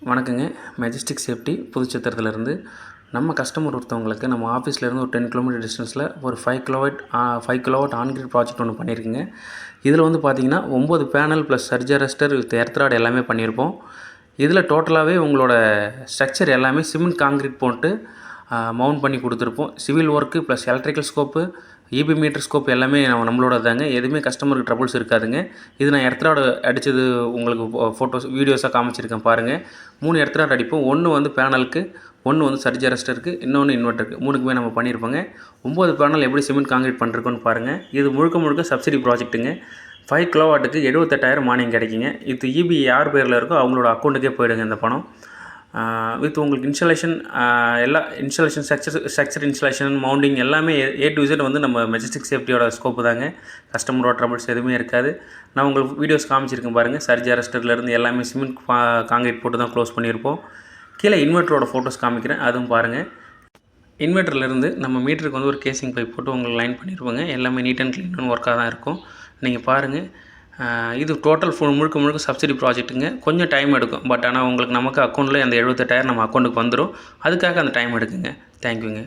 வணக்கங்க. Majestic safety புதுச்சத்திரத்துலேருந்து நம்ம customer ஒருத்தவங்களுக்கு நம்ம ஆஃபீஸ்லேருந்து ஒரு 10 கிலோமீட்டர் டிஸ்டன்ஸில் ஒரு 5 கிலோவாட் ஆன்கிரிட் ப்ராஜெக்ட் ஒன்று பண்ணியிருக்குங்க. இதில் வந்து பார்த்திங்கன்னா 9 panel plus surge arrester with earth rod எல்லாமே பண்ணியிருப்போம். இதில் டோட்டலாகவே உங்களோட ஸ்ட்ரக்சர் எல்லாமே சிமெண்ட் காங்கிரீட் போட்டு மவுண்ட் பண்ணி கொடுத்துருப்போம். Civil work plus electrical scope, EB metre scope எல்லாமே நம்மளோட தாங்க. எதுவுமே கஸ்டமருக்கு ட்ரபுள்ஸ் இருக்காதுங்க. இது நான் எர்த் ராட் அடித்தது உங்களுக்கு ஃபோட்டோஸ் வீடியோஸாக காமிச்சிருக்கேன் பாருங்கள். 3 எர்த் ராட் அடிப்போம். ஒன்று வந்து பேனலுக்கு, ஒன்று வந்து சர்ஜ் அரெஸ்டருக்கு, இன்னொன்று இன்வெர்ட்டருக்கு. 3க்குமே நம்ம பண்ணியிருப்போங்க. 9 பேனல் எப்படி சிமெண்ட் காங்கிரீட் பண்ணிருக்கோன்னு பாருங்கள். இது முழுக்க சப்சிடி ப்ராஜெக்ட்டுங்க. 5 கிலோவாட்டுக்கு 78,000 மானியம் கிடைக்குங்க. இது இபி யார் பேரில் இருக்கோ அவங்களோட அக்கௌண்ட்டுக்கே போயிடுங்க இந்த பணம். வித் உங்களுக்கு இன்ஸ்டாலேஷன் எல்லா இன்ஸ்டாலேஷன் ஸ்ட்ரக்சர் இன்ஸ்டாலேஷன் மவுண்டிங் எல்லாமே A to Z வந்து நம்ம மெஜஸ்டிக் சேஃப்டியோட ஸ்கோப்பு தாங்க. கஸ்டமரோட ட்ரபிள்ஸ் எதுவுமே இருக்காது. நான் உங்களுக்கு வீடியோஸ் காமிச்சிருக்கேன் பாருங்கள். சர்ஜ் அரெஸ்டர்லேருந்து எல்லாமே சிமெண்ட் காங்கிரீட் போட்டு தான் க்ளோஸ் பண்ணியிருப்போம். கீழே இன்வெர்ட்டரோட ஃபோட்டோஸ் காமிக்கிறேன், அதுவும் பாருங்கள். இன்வெர்ட்டர்லேருந்து நம்ம மீட்டருக்கு வந்து ஒரு கேசிங் பைப் போட்டு உங்களுக்கு லைன் பண்ணியிருப்போங்க. எல்லாமே நீட் அண்ட் க்ளீன் ஒர்க்காக தான் இருக்கும். நீங்கள் பாருங்கள். இது டோட்டல் முழுக்க சப்சிடி ப்ராஜெக்ட்டுங்க. கொஞ்சம் டைம் எடுக்கும். பட் ஆனால் உங்களுக்கு நமக்கு அக்கௌண்ட்டில் அந்த 78,000 நம்ம அக்கௌண்ட்டுக்கு வந்துடும். அதுக்காக அந்த டைம் எடுக்குங்க. தேங்க்யூங்க.